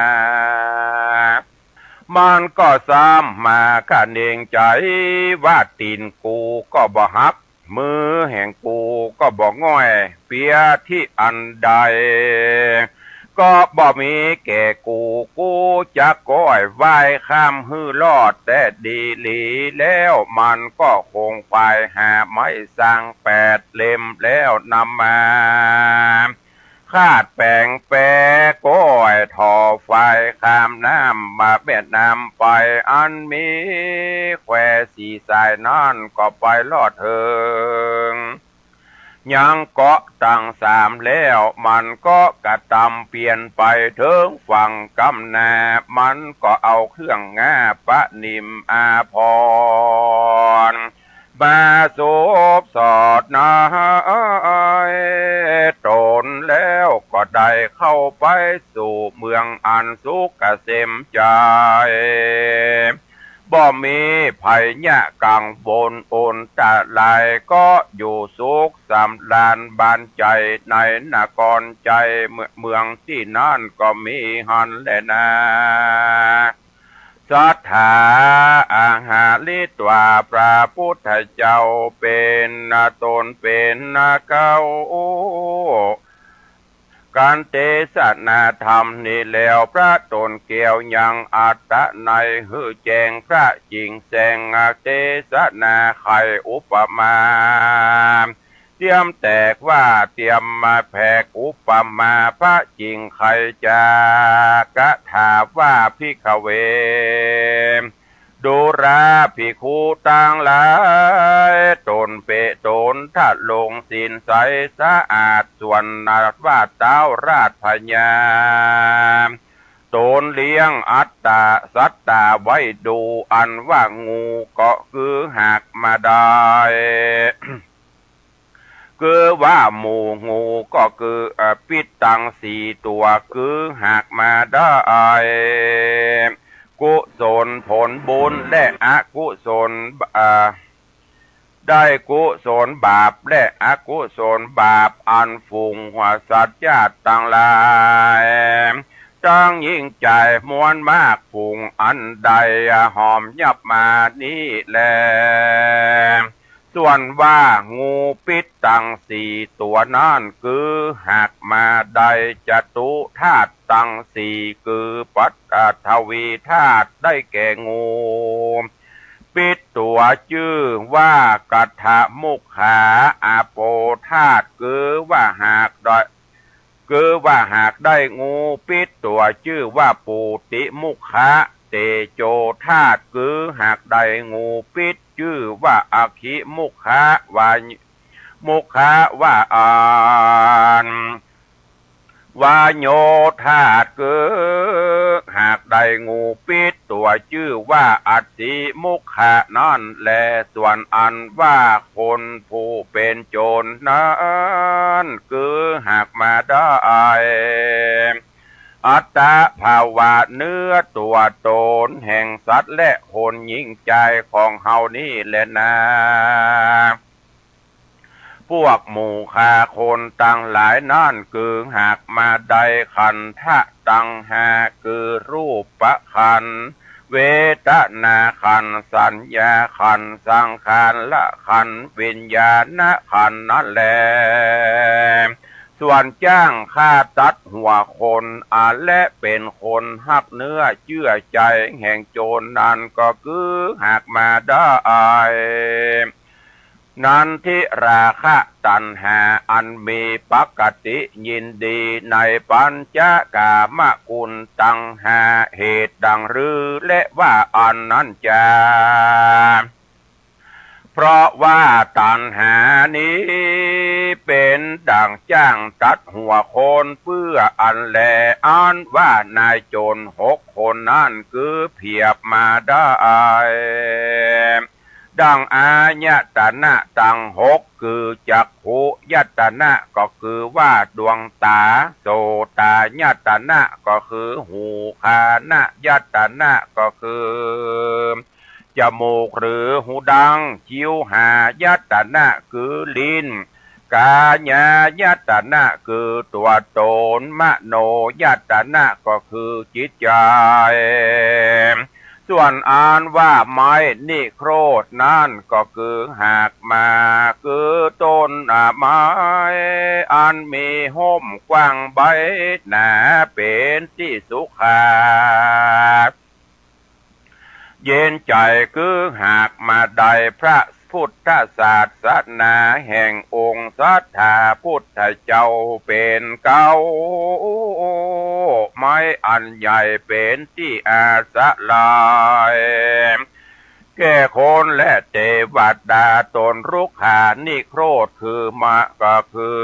มันก็ซ้ำมากะนิ่งใจว่าตีนกูก็บ่หักมือแห่งกูก็บ่ง่อยเปียที่อันใดก็บ่มีแก่กูจะก้อยไหว้ข้ามฮื้อลอดแต่ดีหลีแล้วมันก็คงไปหาไม้สร้าง8 เล่มแล้วนำมาคาดแปลงแปรก้อยทอไฟข้ามน้ำมาแม่น้ำไปอันมีแควสีสายนั่นก็ไปลอดเถิงยังเกาะตั้ง3แล้วมันก็กระทำเปลี่ยนไปถึงฝั่งกำนามันก็เอาเครื่องงาปะนิมอาภรณ์มาสบสอดนายตนแล้วก็ได้เข้าไปสู่เมืองอันสุขเกษมใจบ่มีภัยยะกังวลโอนตะลายก็อยู่สุขสำราญบานใจในนครใจเมืองที่นั่นก็มีหันแลนะศรัทธาอาหาลิตว่าพระพุทธเจ้าเป็นตนเป็นเก้าการเทศนาธรรมนี่แล้วพระตนเกี่ยวยังอัตตะในหือแจงพระจริงแสงเทศนาไขอุปมาเตรียมแตกว่าเตรียมมาแผกอุปมาพระจริงใครจากะถาว่าภิกขเวดูราภิกขุต่างหลายตนเปตน ถ้าลงศีลใสสะอาดส่วนนาว่าเต้าราชพญาตนเลี้ยงอัตตาสัตตาไว้ดูอันว่างูก็คือหากมาได้ คือว่าหมู่งูก็คือปิดตังสี่ตัวคือหากมาได้กุศลผลบุญและอกุศลได้กุศลบาปและอกุศลบาปอันฝูงหัวสัตว์ญาติต่างหลายจังยิ่งใจมวลมากฝูงอันใดหอมยับมานี้แลส่วนว่างูปิดตังสี่ตัวนั่นคือหากมาใดจตุธาตุตังสี่คือปัตทวีธาตุได้แก่งูปิดตัวชื่อว่ากัตถมุขาอาโปธาตุคือว่าหากได้งูปิดตัวชื่อว่าปูติมุขะเตโจธาตุคือหากได้งูปิดชื่อว่าอาคิมุขะวามุขะว่าอ่านวาโยธาตุคือหากได้งูปิดตัวชื่อว่าอัตติมุขะนั่นแลส่วนอันว่าคนผู้เป็นโจรนั้นคือหากมาได้อัตตาภาวะเนื้อตัวตนแห่งสัตว์และคนยิ่งใจของเฮานี่แหละนะพวกหมู่คาคนตั้งหลายนั่นคือหากมาได้ขันธะตังหาคือรูปประขันเวทนาขันสัญญาขันสังขารละขันวิญญาณขันนั่นแหละส่วนจ้างฆ่าตัดหัวคนและเป็นคนหักเนื้อเชื่อใจแห่งโจรนั้นก็คือหากมาได้นันทิราคะตัณหาอันมีปกติยินดีในปัญจกามกุลตังหาเหตุดังรือและว่าอันนั้นจะเพราะว่าตัณหานี้เป็นดังจ้างตัดหัวคนเพื่ออันแลอันว่านายโจร6 คนนั่นคือเพียบมาได้ดังอายตนะตัง6คือจักขุยตนะก็คือว่าดวงตาโสตายตนะก็คือหูคานยตนะก็คือจมูกหรือหูดังคิ้วหายตนะคือลิ้นกายายตนะคือตัวตนมโนยตนะก็คือจิตใจส่วนอ่านว่าไม้นิโครธนั่นก็คือหากมาคือต้นไม้อันมีห่มกว้างใบหนาเป็นที่สุขาเย็นใจคือหากมาได้พระพุทธศาสนาแห่งองค์สัทธาพุทธเจ้าเป็นเก้าไม้อันใหญ่เป็นที่อาสะลายแก่คนและเทวดาตนรุกขานิโครธคือมาก็คือ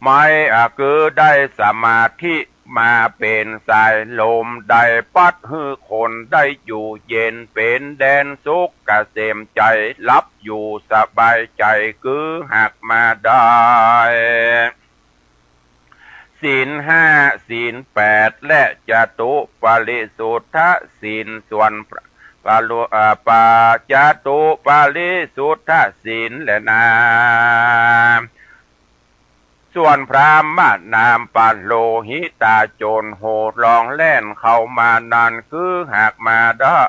ไม้คือได้สมาธิมาเป็นสายลมได้ปัดฮือคนได้อยู่เย็นเป็นแดนสุขเกษมใจลับอยู่สบายใจคือหากมาได้ศีล5ศีล8และจตุปาริสุทธศีลส่วนปาจตุปาริสุทธศีลและนาส่วนพระมานามปัลโลหิตาโจรโหดลองแล่นเข้ามานั่นคือหากมาได้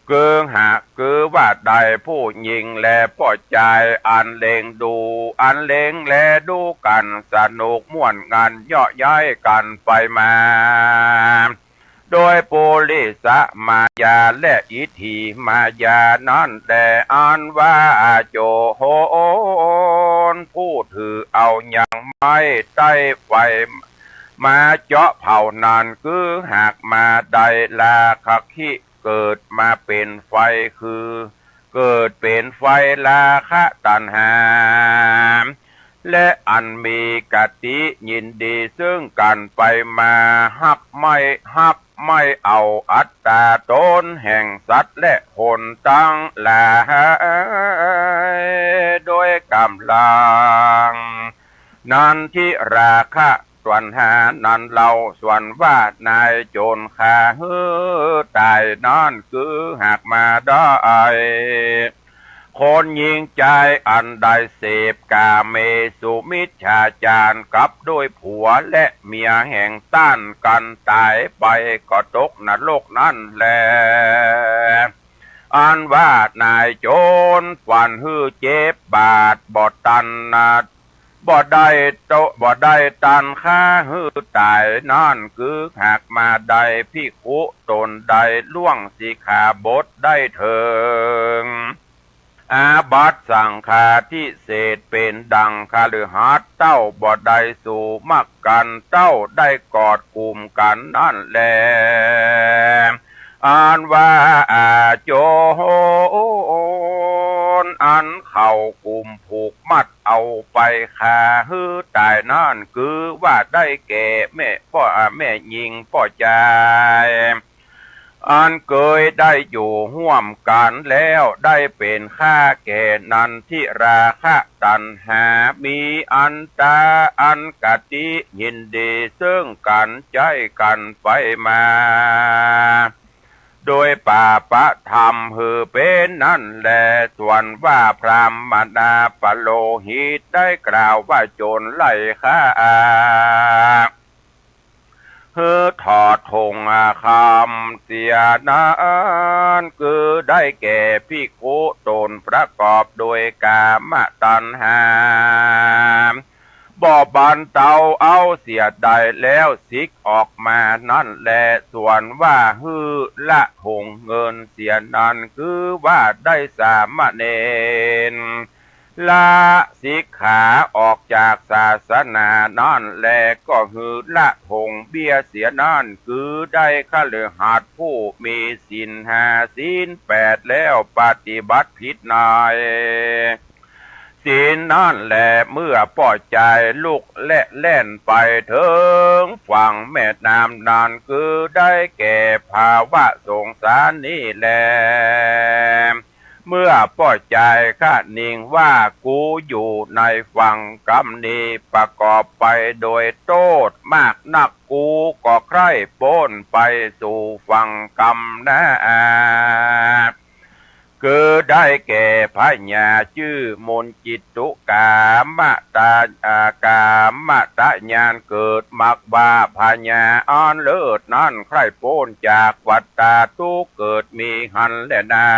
คือว่าได้ผู้หญิงและป่อใจอันเล็งดูอันเล็งและดูกันสนุกม่วนงานย่อย้ายกันไปมาโดยปุริสมายาและอิทธิมายานั้นแต่อันว่าโจโหนผู้ถือเอาอย่างไม่ได้ไฟมาเจาะเผานานคือหากมาได้ลาคักขิเกิดมาเป็นไฟคือ เกิดเป็นไฟราคะตัณหาและอันมีกติยินดีซึ่งกันไปมาฮับไม่เอาอัตตาตนแห่งสัตว์และหนตั้งหลายโดยกำลังนันทิราคะส่วนหานันเราส่วนว่านายโจรขาฮือตายนั่นคือหากมาได้คนยิงใจอันใดเสพกาเมสุมิจฉาจารกับด้วยผัวและเมียแห่งต้านกันตายไปก็ตกนรกนั่นแหละอันว่านายโจรฝันฮือเจ็บบาดบ่ตันนาบ่ได้ตันค่าฮือตายนั่นคือหากมาใดพิคุตนใดล่วงสิกขาบทได้เถิงอาบัตสังฆาทิเศษเป็นดังคฤหัสถ์เต้าบ่ได้สู่มักกันเต้าได้กอดกลุ่มกันนั่นแลอ่านว่าโจรอันเข้ากลุ่มผูกมัดเอาไปฆ่าฮือตายนั่นคือว่าได้แก่แม่หญิงพ่อใจอันเคยได้อยู่ห่วมกันแล้วได้เป็นข้าแก่นันทิราคะตัณหามีอันตาอันกติยินดีซึ่งกันใจกันไปมาโดยป่าปะธรรมหือเป็นนั่นแลส่วนว่าพรามนาปโลหิตได้กล่าวว่าโจรไล่ฆ่าถอดธงคำเสียนานคือได้แก่ภิกขุตนประกอบโดยกามตัณหาบ่บันเตาเอาเสียใดแล้วสิกออกมานั่นแหละส่วนว่าฮือละธงเงินเสียนั้นคือว่าได้สามเณรละสิกขาออกจากศาสนานั่นแลก็คือละธงเบี้ยเสียนั่นคือได้คฤหัสถ์ผู้มีศีล5ศีล8แล้วปฏิบัติผิดนายศีลนั่นแหละเมื่อป่อใจลุกและเล่นไปถึงฝั่งแม่น้ำนานคือได้แก่ภาวะสงสารนี่แหละเมื่อป่อใจข้านิ่งว่ากูอยู่ในฝั่งกรรมนี้ประกอบไปโดยโทษมากนักกูก็ใคร่พ้นไปสู่ฝั่งกรรมนะคือได้แก่พญาชื่อมนจิตตุกามตากามตะญาณเกิดมักบาพญาอ่อนเลิศนั้นใครพ้นจากวัฏฏะทุกข์เกิดมีหันและนา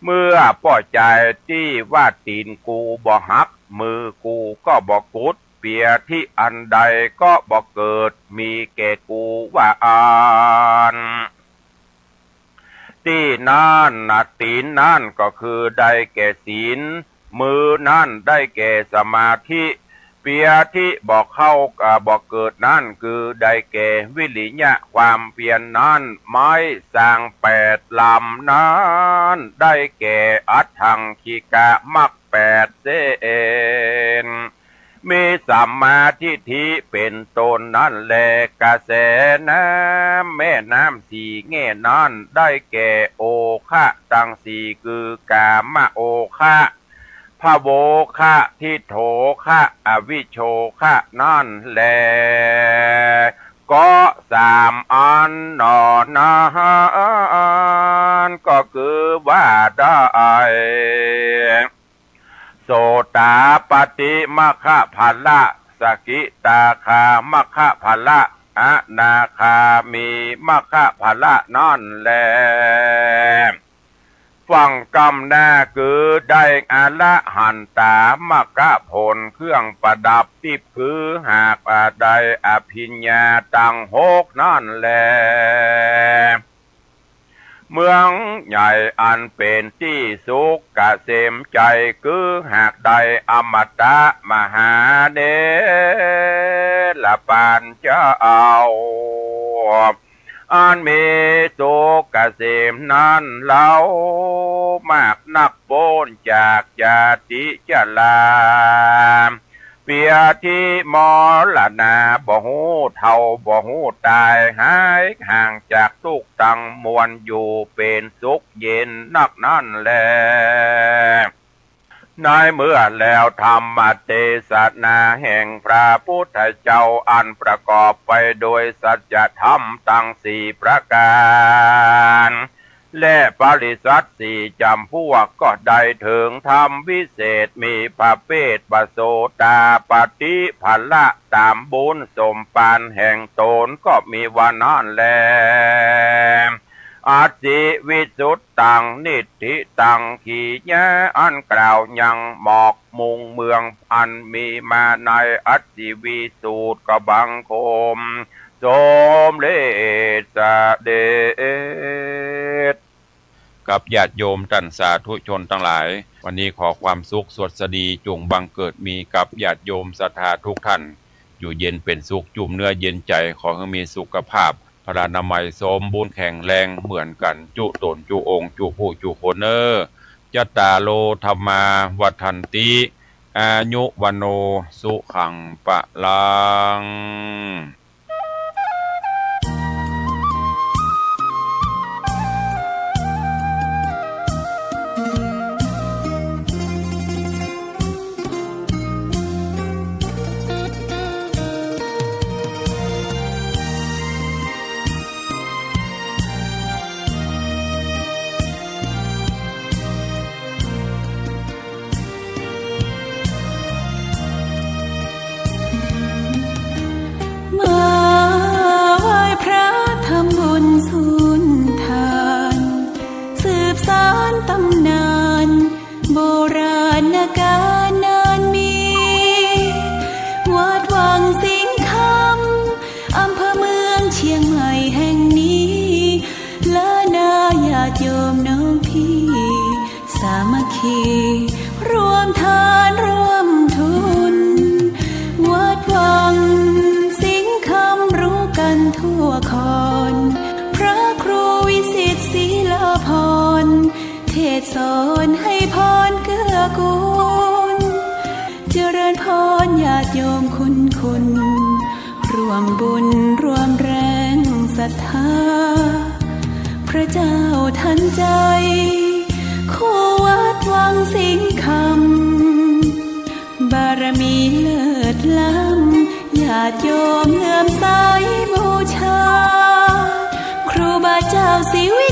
เมื่อป่อใจที่ว่าตีนกูบ่หักมือกูก็บ่กุดเปียที่อันใดก็บ่เกิดมีแก่กูว่าอ่านที่นั่นตีนนั่นก็คือได้แก่ศีลมือนั่นได้แก่สมาธิเปียที่บอกเข้าบอกเกิดนั่นคือได้แก่วิริยะความเพียรนั่นไม้สร้าง8ลำนั้นได้แก่อัตถังคิกะมัก8เสนมีสัมมาทิฏฐิเป็นตนนั่นแลกระแสน้ำแม่น้ำสี่แง่นั่นได้แก่โอคะตั้งสี่คือกามโอคะพะโวคะทิโถคะอวิโชคะนั่นแลก็3อันนอนาก็คือว่าได้โสตาปฏิมัคคะภะละสกิตาคามัคคะภะละอนาคามีมัคคะภะละนั่นแลฟังกรรมหน้าคือได้อละหันตามรรคผลเครื่องประดับที่คือหากใดอภิญญาตั้ง6นั่นแลเมืองใหญ่อันเป็นที่สุขเกษมใจคือหากใดอมตะมหาเดชละปานเจ้า อันมีสุขเกษมนั้นเล่ามากนักโปนจากญาติจลาเปียที่มรณะบ่หูเท่าบ่หูตายหายห่างจากทุกตั้งมวลอยู่เป็นสุขเย็นนักนั่นแลในเมื่อแล้วธรรมเทศนาแห่งพระพุทธเจ้าอันประกอบไปโดยสัจธรรมตั้งสี่ประการและปริษัทสี่จำพวกก็ได้ถึงธรรมวิเศษมีพระเพศปโสตาปฏิภละตามบุญสมปานแห่งตนก็มีวันนั้นแลอาจิวิสุทตังนิธิตังขีญะอันกล่าวยังหมอกมุงเมืองอันมีมาในอัจิวิสุทธกบังคมสมเลสเดชกับญาติโยมท่านสาธุชนทั้งหลายวันนี้ขอความสุขสดสดีจงบังเกิดมีกับญาติโยมศรัทธาทุกท่านอยู่เย็นเป็นสุขจุ่มเนื้อเย็นใจขอให้มีสุขภาพพลานามัยสมบูรณ์แข็งแรงเหมือนกันจุตนจุองค์จุผู้จุคนยัตตาโลธรรมาวัฏันติอายุวันโนสุขังปะลังตำนานโบราณกาลนานมีวัดวังสิงคำอำเภอเมืองเชียงใหม่แห่งนี้และนาญาติโยมน้องพี่สามัคคีรวมทานร่วมทุนวัดวังสิงคำรู้กันทั่วคอนพระครูวิสิตศิลาภรณ์เทศสอนให้พรเกื้อกูลเจริญพรญาติโยมคุณร่วมบุญร่วมแรงศรัทธาพระเจ้าทันใจคู่วัดวังสิงคำบารมีเลิศล้ำญาติโยมเลื่อมใสบูชาครูบาเจ้าศรีวิ